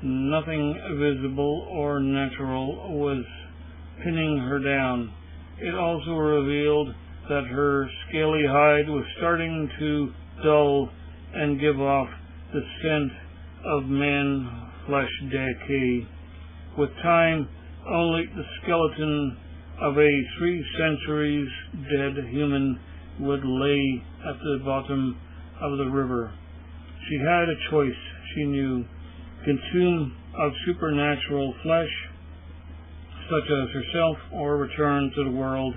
Nothing visible or natural was pinning her down. It also revealed that her scaly hide was starting to dull and give off the scent of man-flesh decay. With time, only the skeleton of a 3 centuries dead human would lay at the bottom of the river. She had a choice, she knew: consume of supernatural flesh, such as herself, or return to the world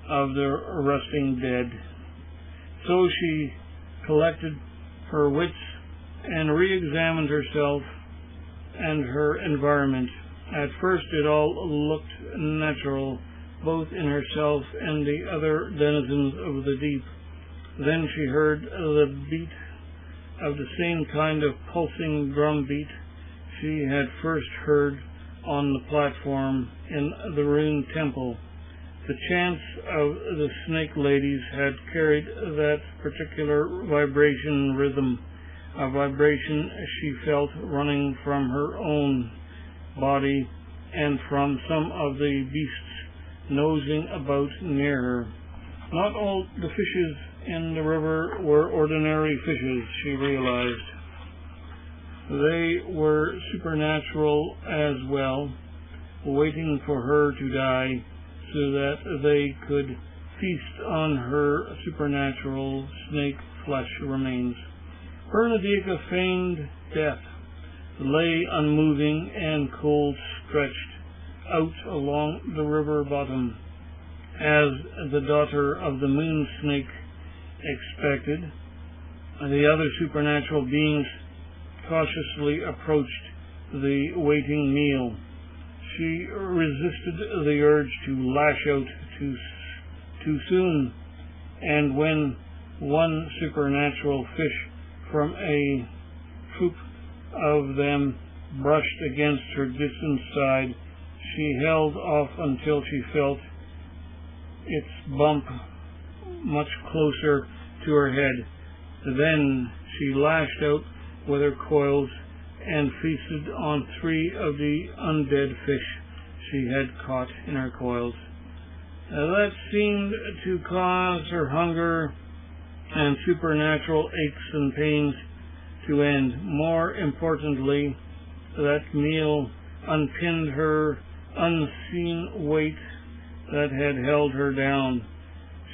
of the resting dead. So she collected her wits and re-examined herself and her environment. At first it all looked natural, both in herself and the other denizens of the deep. Then she heard the beat of the same kind of pulsing drum beat she had first heard on the platform in the ruined temple. The chants of the snake ladies had carried that particular vibration rhythm, a vibration she felt running from her own body and from some of the beasts nosing about near her. Not all the fishes in the river were ordinary fishes, she realized. They were supernatural as well, waiting for her to die so that they could feast on her supernatural snake flesh remains. Bernadetta feigned death, lay unmoving and cold, stretched out along the river bottom, as the daughter of the moon snake expected. The other supernatural beings cautiously approached the waiting meal. She resisted the urge to lash out too soon, and when one supernatural fish from a troop of them brushed against her distant side, she held off until she felt its bump much closer to her head. Then she lashed out with her coils and feasted on 3 of the undead fish she had caught in her coils. That seemed to cause her hunger and supernatural aches and pains to end. More importantly, that meal unpinned her unseen weight that had held her down.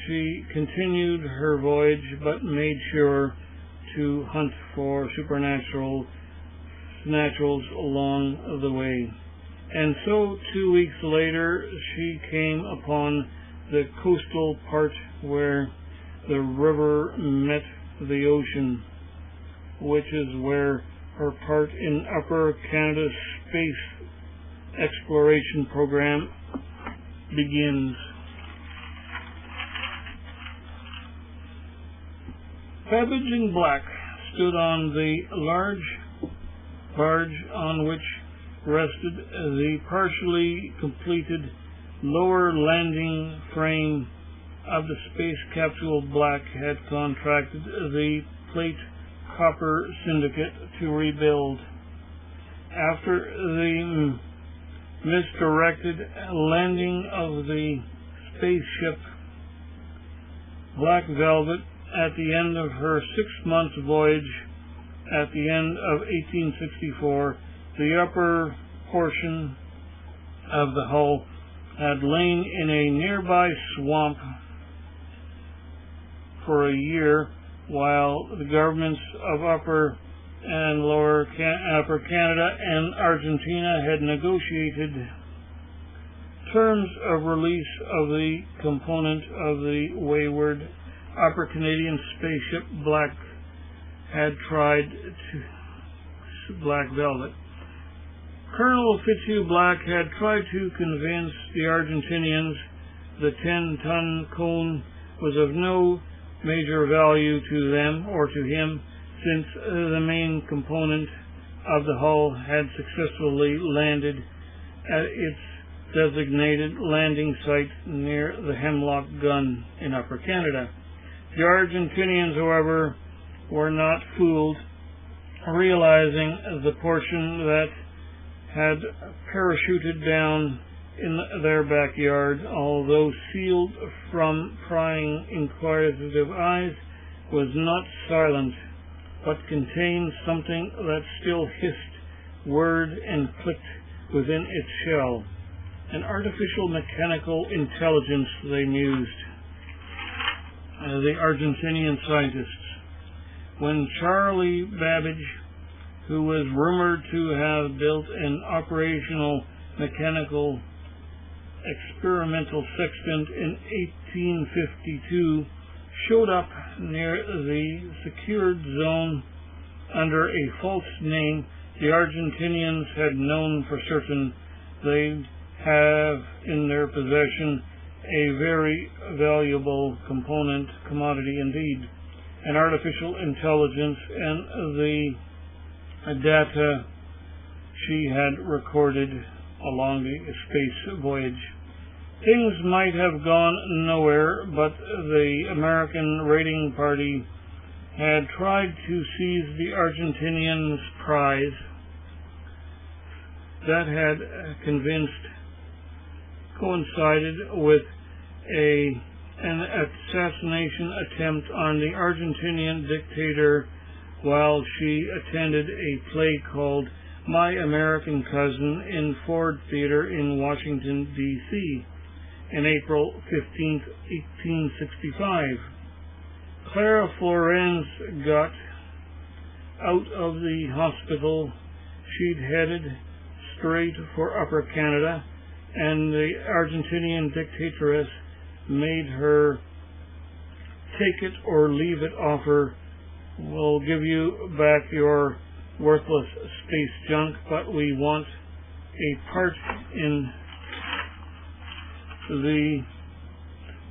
She continued her voyage, but made sure to hunt for supernaturals along the way. And so 2 weeks later she came upon the coastal part where the river met the ocean, which is where her part in Upper Canada's space exploration program begins. Babbage in black stood on the large barge on which rested the partially completed lower landing frame of the space capsule. Black had contracted the Plate Copper Syndicate to rebuild. After the misdirected landing of the spaceship Black Velvet at the end of her 6-month voyage at the end of 1864, the upper portion of the hull had lain in a nearby swamp for a year, while the governments of Upper and Upper Canada and Argentina had negotiated terms of release of the component of the wayward Upper Canadian spaceship Black Velvet. Colonel Fitzhugh Black had tried to convince the Argentinians the 10-ton cone was of no major value to them or to him, since the main component of the hull had successfully landed at its designated landing site near the Hemlock Gun in Upper Canada. The Argentinians, however, were not fooled, realizing the portion that had parachuted down in their backyard, although sealed from prying, inquisitive eyes, was not silent, but contained something that still hissed, whirred, and clicked within its shell. An artificial mechanical intelligence, they mused, the Argentinian scientists. When Charlie Babbage, who was rumored to have built an operational mechanical experimental sextant in 1852, showed up near the secured zone under a false name, the Argentinians had known for certain they'd have in their possession a very valuable commodity indeed, an artificial intelligence, and the data she had recorded along the space voyage. Things might have gone nowhere, but the American raiding party had tried to seize the Argentinians' prize. That had coincided with an assassination attempt on the Argentinian dictator while she attended a play called My American Cousin in Ford Theater in Washington, D.C. in April 15, 1865. Clara Florence got out of the hospital. She'd headed straight for Upper Canada, and the Argentinian dictatoress made her take it or leave it offer. We'll give you back your worthless space junk, but we want a part in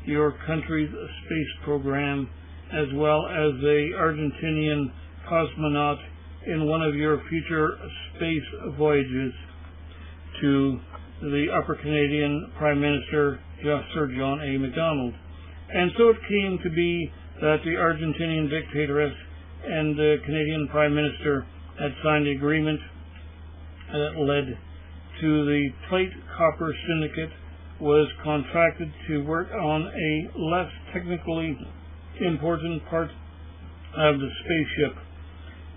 your country's space program, as well as the Argentinian cosmonaut in one of your future space voyages, to the Upper Canadian Prime Minister, Sir John A. Macdonald. And so it came to be that the Argentinian dictatoress and the Canadian Prime Minister had signed an agreement that led to the Plate Copper Syndicate was contracted to work on a less technically important part of the spaceship,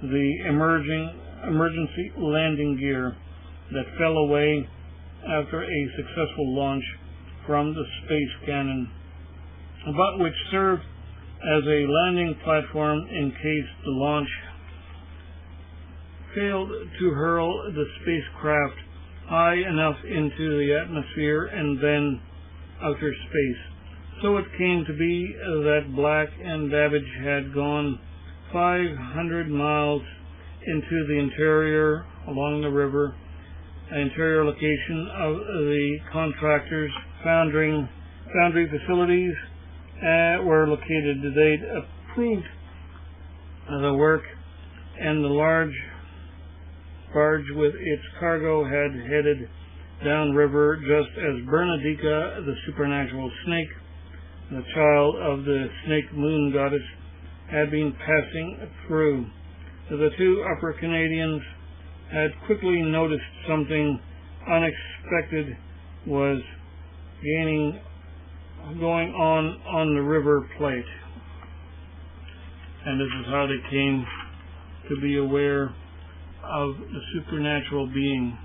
the emergency landing gear that fell away after a successful launch from the space cannon, but which served as a landing platform in case the launch failed to hurl the spacecraft high enough into the atmosphere and then outer space. So it came to be that Black and Babbage had gone 500 miles into the interior along the river, an interior location of the contractors' foundry facilities were located. They'd approved the work, and the large barge with its cargo had headed downriver just as Bernadica, the supernatural snake, the child of the snake moon goddess, had been passing through. The two Upper Canadians had quickly noticed something unexpected was going on the river plate. And this is how they came to be aware of the supernatural being.